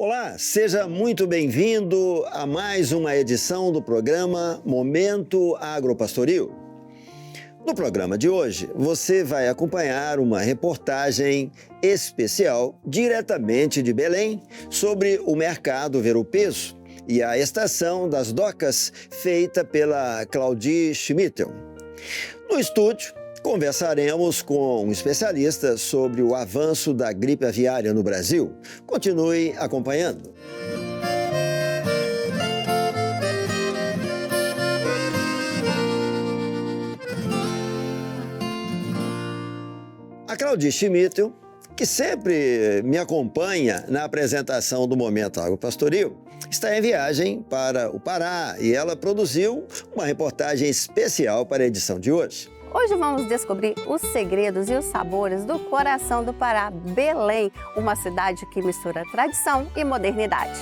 Olá, seja muito bem-vindo a mais uma edição do programa Momento Agropastoril. No programa de hoje, você vai acompanhar uma reportagem especial diretamente de Belém sobre o mercado ver-o-peso e a estação das docas feita pela Claudi Schmittel. No estúdio, conversaremos com um especialista sobre o avanço da gripe aviária no Brasil. Continue acompanhando. A Claudi Schmittel, que sempre me acompanha na apresentação do Momento Agropastoril, está em viagem para o Pará e ela produziu uma reportagem especial para a edição de hoje. Hoje vamos descobrir os segredos e os sabores do coração do Pará, Belém, uma cidade que mistura tradição e modernidade.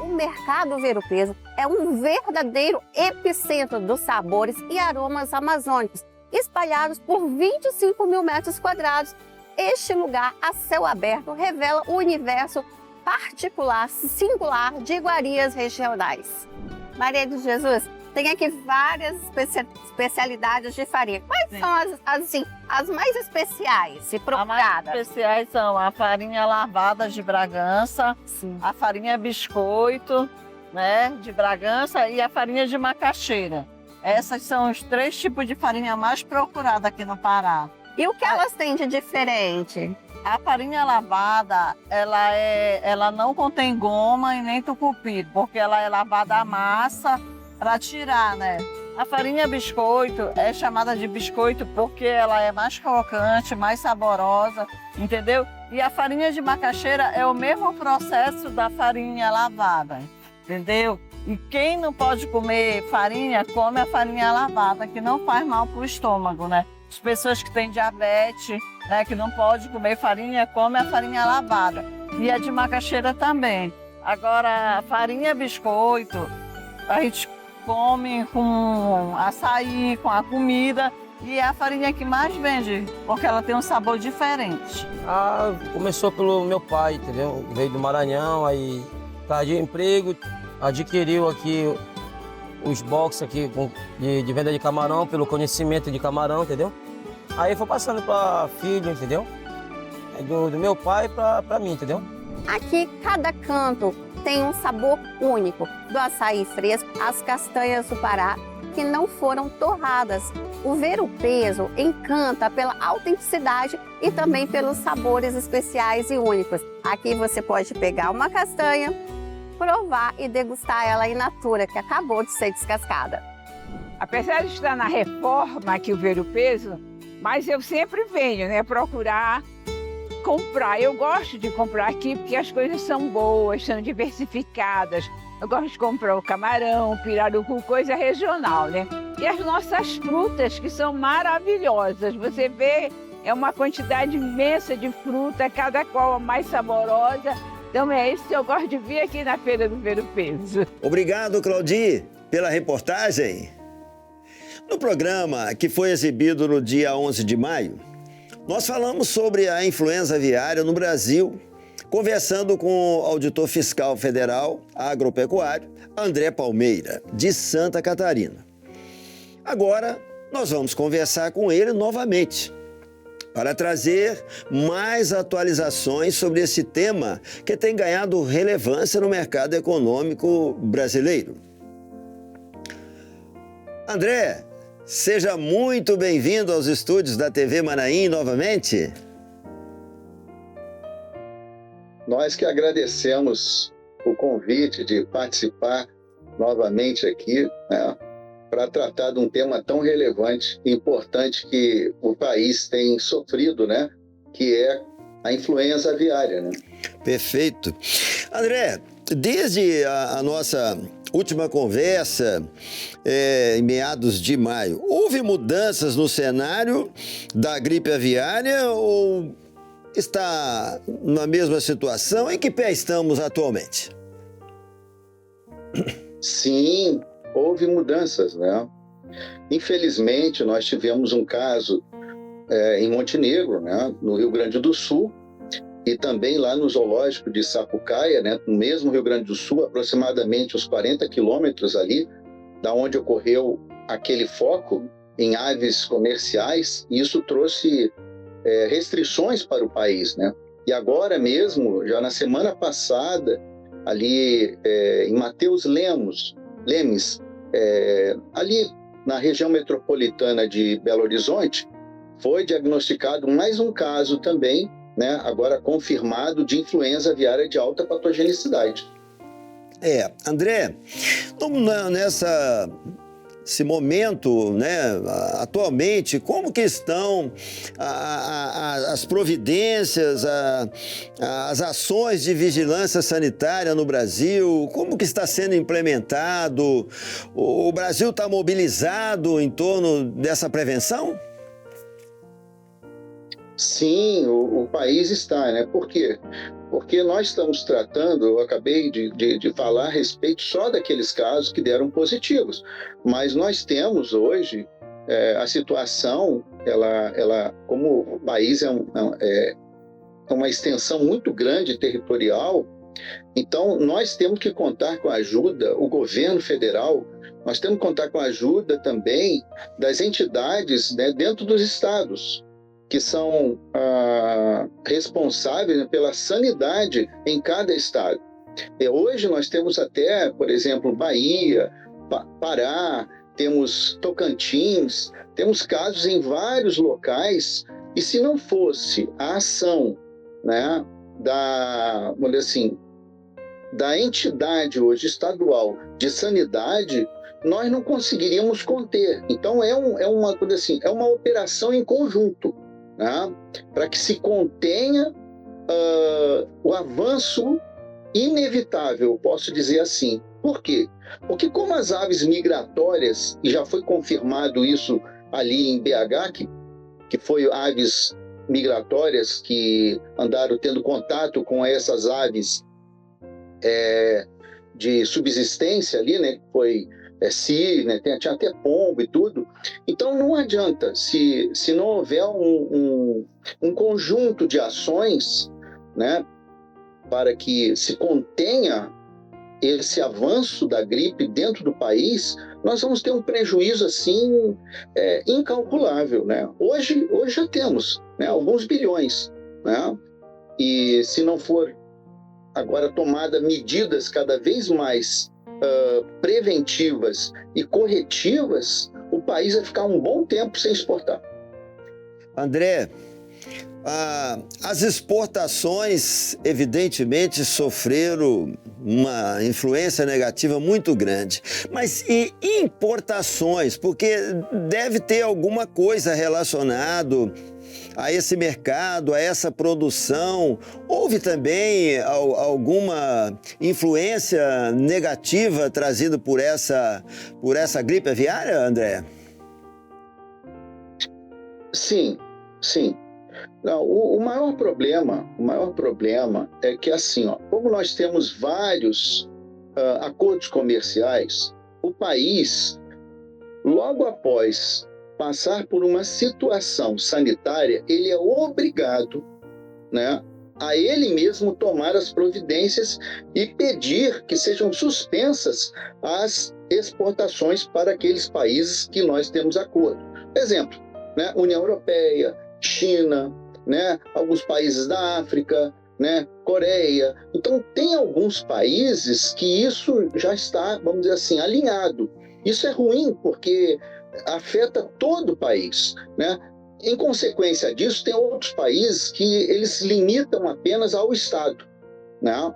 O mercado ver-o-peso é um verdadeiro epicentro dos sabores e aromas amazônicos, espalhados por 25 mil metros quadrados. Este lugar a céu aberto revela o universo particular, singular de iguarias regionais. Maria de Jesus, tem aqui várias especialidades de farinha. Quais são as mais especiais e procuradas? As mais especiais são a farinha lavada de Bragança, a farinha biscoito, né, de Bragança e a farinha de macaxeira. Essas são os 3 tipos de farinha mais procurados aqui no Pará. E o que elas têm de diferente? A farinha lavada, ela não contém goma e nem tucupi, porque ela é lavada à massa para tirar, né? A farinha biscoito é chamada de biscoito porque ela é mais crocante, mais saborosa, entendeu? E a farinha de macaxeira é o mesmo processo da farinha lavada, entendeu? E quem não pode comer farinha, come a farinha lavada, que não faz mal para o estômago, né? As pessoas que têm diabetes, né, que não pode comer farinha, come a farinha lavada. E a de macaxeira também. Agora, a farinha biscoito, a gente come com açaí, com a comida. E é a farinha que mais vende, porque ela tem um sabor diferente. Começou pelo meu pai, entendeu? Veio do Maranhão, aí tá de emprego, adquiriu aqui os boxes aqui de venda de camarão, pelo conhecimento de camarão, entendeu? Aí foi passando para filho, entendeu? Do meu pai para mim, entendeu? Aqui, cada canto tem um sabor único. Do açaí fresco às castanhas do Pará, que não foram torradas. O ver-o-peso encanta pela autenticidade e também pelos sabores especiais e únicos. Aqui você pode pegar uma castanha, provar e degustar ela in natura, que acabou de ser descascada. Apesar de estar na reforma aqui o ver-o-peso, mas eu sempre venho, né, procurar comprar. Eu gosto de comprar aqui porque as coisas são boas, são diversificadas. Eu gosto de comprar o camarão, o pirarucu, coisa regional, né? E as nossas frutas, que são maravilhosas. Você vê, é uma quantidade imensa de fruta, cada qual a mais saborosa. Então é isso que eu gosto de vir aqui na Feira do Ver-o-Peso. Obrigado, Claudi, pela reportagem. No programa que foi exibido no dia 11 de maio, nós falamos sobre a influenza aviária no Brasil, conversando com o auditor fiscal federal agropecuário, André Palmeira, de Santa Catarina. Agora, nós vamos conversar com ele novamente, para trazer mais atualizações sobre esse tema que tem ganhado relevância no mercado econômico brasileiro. André, seja muito bem-vindo aos estúdios da TV Manaim novamente. Nós que agradecemos o convite de participar novamente aqui, né, para tratar de um tema tão relevante e importante que o país tem sofrido, né, que é a influenza aviária, né? Perfeito. André, desde a nossa última conversa, em meados de maio, houve mudanças no cenário da gripe aviária ou está na mesma situação? Em que pé estamos atualmente? Sim, houve mudanças, né? Infelizmente, nós tivemos um caso em Montenegro, né, no Rio Grande do Sul, e também lá no zoológico de Sapucaia, né, no mesmo Rio Grande do Sul, aproximadamente uns 40 quilômetros ali, da onde ocorreu aquele foco em aves comerciais, e isso trouxe restrições para o país, né? E agora mesmo, já na semana passada, ali em Mateus Lemes, ali na região metropolitana de Belo Horizonte, foi diagnosticado mais um caso também, né, agora confirmado, de influenza aviária de alta patogenicidade. André, nesse momento, né, atualmente, como que estão as providências, as ações de vigilância sanitária no Brasil? Como que está sendo implementado? O Brasil está mobilizado em torno dessa prevenção? Sim, o país está, né? Por quê? Porque nós estamos tratando, eu acabei de falar a respeito só daqueles casos que deram positivos, mas nós temos hoje a situação, ela como o país é uma extensão muito grande territorial, então nós temos que contar com a ajuda, o governo federal, nós temos que contar com a ajuda também das entidades, né, dentro dos estados, que são responsáveis, né, pela sanidade em cada estado. Hoje nós temos até, por exemplo, Bahia, Pará, temos Tocantins, temos casos em vários locais, e se não fosse a ação, né, vamos dizer assim, da entidade hoje estadual de sanidade, nós não conseguiríamos conter. Então é uma coisa assim, é uma operação em conjunto, né, para que se contenha o avanço inevitável, posso dizer assim. Por quê? Porque como as aves migratórias, e já foi confirmado isso ali em BH, que foi aves migratórias que andaram tendo contato com essas aves de subsistência ali, né, foi né, tinha até pombo e tudo. Então não adianta, se não houver um conjunto de ações, né, para que se contenha esse avanço da gripe dentro do país, nós vamos ter um prejuízo assim incalculável, né? Hoje já temos, né, alguns bilhões, né? E se não for agora tomada medidas cada vez mais preventivas e corretivas, o país vai ficar um bom tempo sem exportar. André, as exportações evidentemente sofreram uma influência negativa muito grande, mas e importações? Porque deve ter alguma coisa relacionada a esse mercado, a essa produção. Houve também alguma influência negativa trazida por essa gripe aviária, André? Sim. Não, o maior problema é que, assim, como nós temos vários acordos comerciais, o país, logo após passar por uma situação sanitária, ele é obrigado, né, a ele mesmo tomar as providências e pedir que sejam suspensas as exportações para aqueles países que nós temos acordo. Exemplo, né, União Europeia, China, né, alguns países da África, né, Coreia. Então, tem alguns países que isso já está, vamos dizer assim, alinhado. Isso é ruim porque afeta todo o país, né? Em consequência disso, tem outros países que eles limitam apenas ao Estado, né?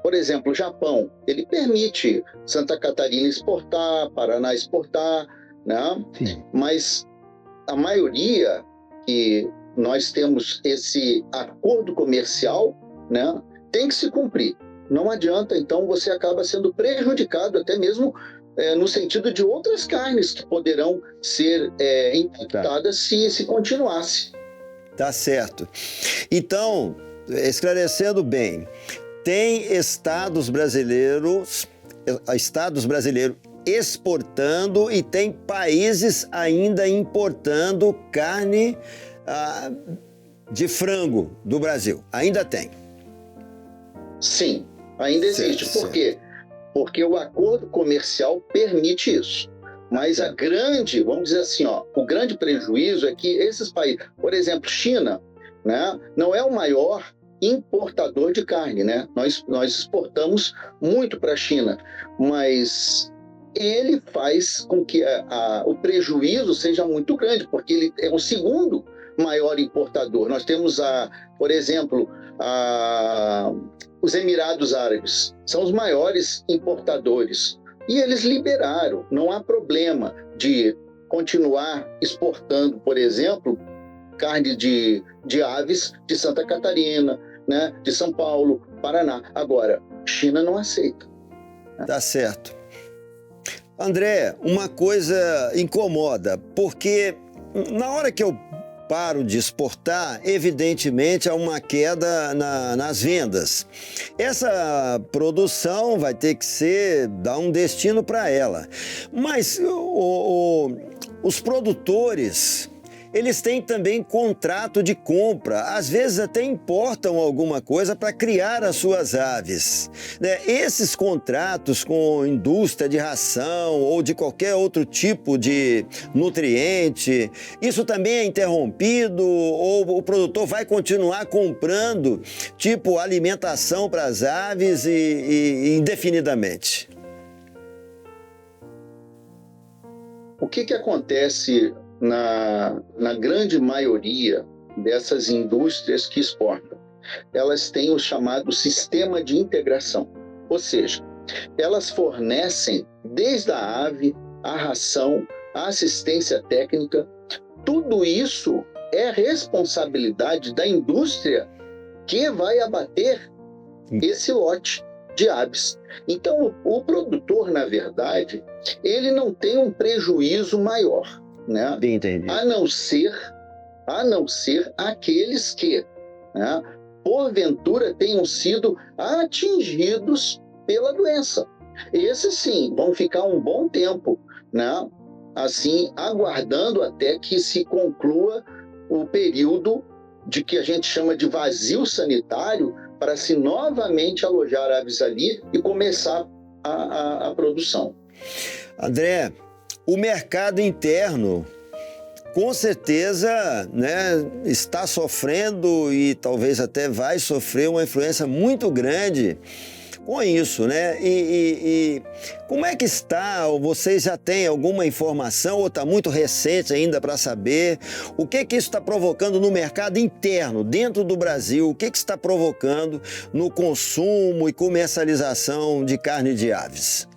Por exemplo, o Japão, ele permite Santa Catarina exportar, Paraná exportar, né? Sim. Mas a maioria que nós temos esse acordo comercial, né, tem que se cumprir. Não adianta, então você acaba sendo prejudicado até mesmo no sentido de outras carnes que poderão ser impactadas se continuasse. Tá certo. Então, esclarecendo bem, tem estados brasileiros exportando e tem países ainda importando carne de frango do Brasil. Ainda tem. Sim, ainda existe. Certo, Por quê? Porque o acordo comercial permite isso. Mas vamos dizer assim, o grande prejuízo é que esses países, por exemplo, China, né, não é o maior importador de carne, né? Nós exportamos muito para a China, mas ele faz com que o prejuízo seja muito grande, porque ele é o segundo maior importador. Nós temos, por exemplo, os Emirados Árabes, são os maiores importadores. E eles liberaram, não há problema de continuar exportando, por exemplo, carne de aves de Santa Catarina, né, de São Paulo, Paraná. Agora, China não aceita. Tá certo. André, uma coisa incomoda, porque na hora que eu paro de exportar, evidentemente há uma queda nas vendas. Essa produção vai ter que dar um destino para ela. Mas os produtores, eles têm também contrato de compra, às vezes até importam alguma coisa para criar as suas aves, né? Esses contratos com indústria de ração ou de qualquer outro tipo de nutriente, isso também é interrompido ou o produtor vai continuar comprando tipo alimentação para as aves e indefinidamente? O que acontece na grande maioria dessas indústrias que exportam? Elas têm o chamado sistema de integração, ou seja, elas fornecem desde a ave, a ração, a assistência técnica. Tudo isso é responsabilidade da indústria que vai abater esse lote de aves. Então, o produtor, na verdade, ele não tem um prejuízo maior, né? Entendi. A não ser aqueles que, né, porventura tenham sido atingidos pela doença. Esses sim vão ficar um bom tempo, né, assim, aguardando até que se conclua o período de que a gente chama de vazio sanitário, para se novamente alojar aves ali e começar a produção. André, o mercado interno, com certeza, né, está sofrendo e talvez até vai sofrer uma influência muito grande com isso, né? E como é que está? Vocês já têm alguma informação ou está muito recente ainda para saber o que isso está provocando no mercado interno, dentro do Brasil? O que está provocando no consumo e comercialização de carne de aves?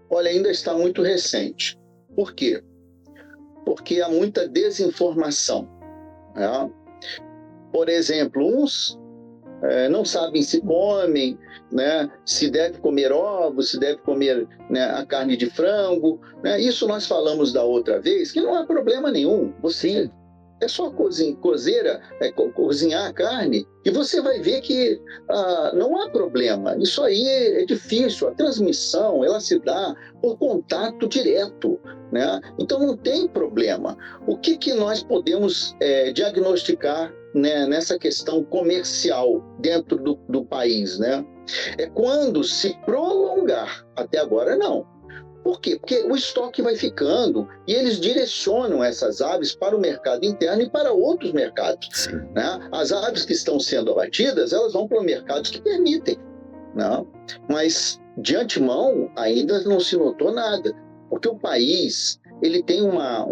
Olha, ainda está muito recente. Por quê? Porque há muita desinformação, né? Por exemplo, uns não sabem se comem, né, se deve comer ovos, se deve comer, né, a carne de frango, né? Isso nós falamos da outra vez, que não há problema nenhum. Você é só cozinhar a carne e você vai ver que não há problema. Isso aí é difícil. A transmissão, ela se dá por contato direto, né? Então não tem problema. O que nós podemos diagnosticar, né, nessa questão comercial dentro do país, né? É quando se prolongar. Até agora não. Por quê? Porque o estoque vai ficando e eles direcionam essas aves para o mercado interno e para outros mercados, né? As aves que estão sendo abatidas, elas vão para mercados que permitem, né? Mas de antemão ainda não se notou nada, porque o país ele tem uma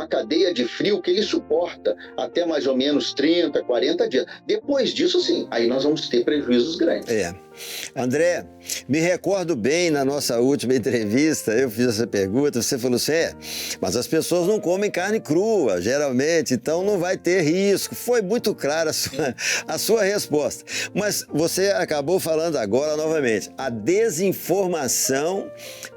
cadeia de frio que ele suporta até mais ou menos 30, 40 dias. Depois disso, sim, aí nós vamos ter prejuízos grandes. André, me recordo bem na nossa última entrevista, eu fiz essa pergunta, você falou assim, mas as pessoas não comem carne crua, geralmente, então não vai ter risco. Foi muito clara a sua resposta. Mas você acabou falando agora novamente, a desinformação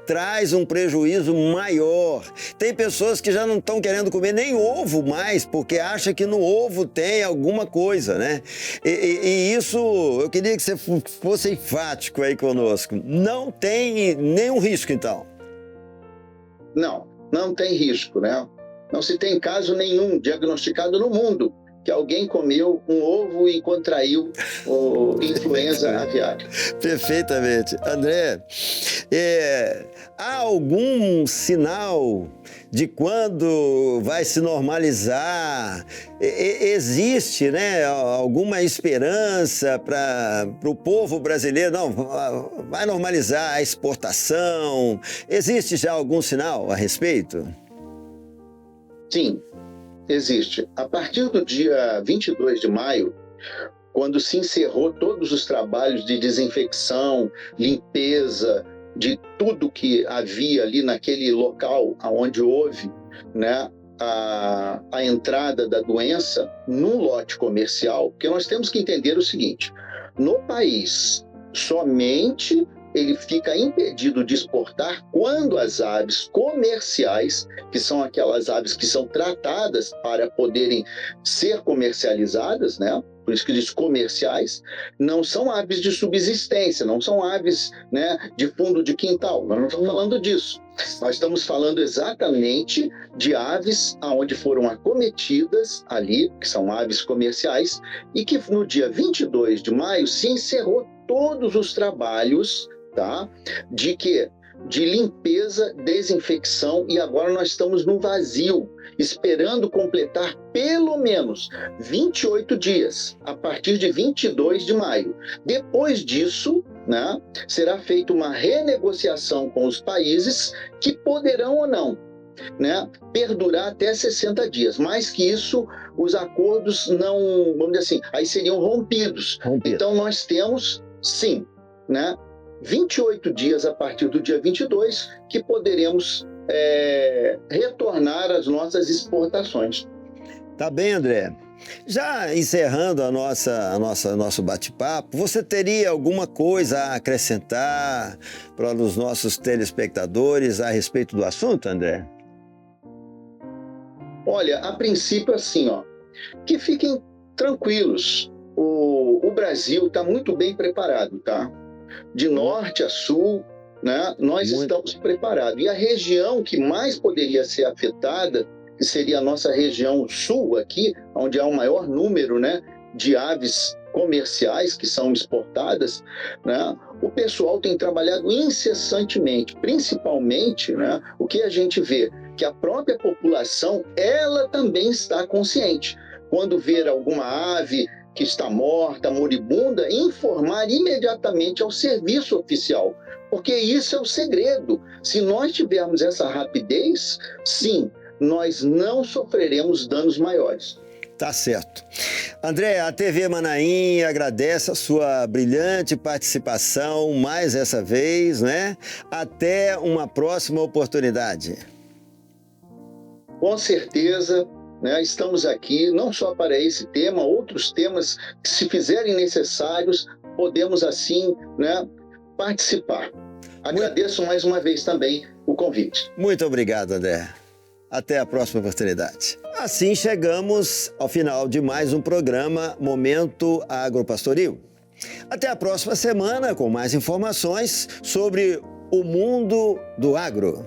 traz um prejuízo maior. Tem pessoas que já não estão querendo comer nem ovo mais, porque acham que no ovo tem alguma coisa, né? E isso, eu queria que você fosse enfático aí conosco. Não tem nenhum risco, então? Não tem risco, né? Não se tem caso nenhum diagnosticado no mundo que alguém comeu um ovo e contraiu influenza aviária. Perfeitamente. André, há algum sinal de quando vai se normalizar? Existe, né, alguma esperança para o povo brasileiro? Não, vai normalizar a exportação? Existe já algum sinal a respeito? Sim, existe. A partir do dia 22 de maio, quando se encerrou todos os trabalhos de desinfecção, limpeza, de tudo que havia ali naquele local onde houve, né, a entrada da doença num lote comercial, porque nós temos que entender o seguinte: no país, somente ele fica impedido de exportar quando as aves comerciais, que são aquelas aves que são tratadas para poderem ser comercializadas, né? Por isso que diz comerciais, não são aves de subsistência, não são aves, né, de fundo de quintal. Nós não estamos falando disso. Nós estamos falando exatamente de aves onde foram acometidas ali, que são aves comerciais, e que no dia 22 de maio se encerrou todos os trabalhos, tá? De limpeza, desinfecção, e agora nós estamos no vazio, esperando completar pelo menos 28 dias, a partir de 22 de maio. Depois disso, né, será feita uma renegociação com os países que poderão ou não, né, perdurar até 60 dias. Mais que isso, os acordos não, vamos dizer assim, aí seriam rompidos. Então nós temos, sim, né, 28 dias a partir do dia 22 que poderemos retornar às nossas exportações. Tá bem, André. Já encerrando nosso bate-papo, você teria alguma coisa a acrescentar para os nossos telespectadores a respeito do assunto, André? Olha, a princípio assim, que fiquem tranquilos. O Brasil está muito bem preparado, tá? De norte a sul, né, nós estamos preparados. E a região que mais poderia ser afetada, que seria a nossa região sul aqui, onde há o maior número, né, de aves comerciais que são exportadas, né, o pessoal tem trabalhado incessantemente, principalmente, né, o que a gente vê, que a própria população, ela também está consciente. Quando ver alguma ave que está morta, moribunda, informar imediatamente ao serviço oficial, porque isso é o segredo. Se nós tivermos essa rapidez, sim, nós não sofreremos danos maiores. Tá certo. André, a TV Manaim agradece a sua brilhante participação mais essa vez, né? Até uma próxima oportunidade. Com certeza. Né, estamos aqui não só para esse tema, outros temas que, se fizerem necessários, podemos assim, né, participar. Agradeço mais uma vez também o convite. Muito obrigado, André. Até a próxima oportunidade. Assim chegamos ao final de mais um programa Momento Agropastoril. Até a próxima semana com mais informações sobre o mundo do agro.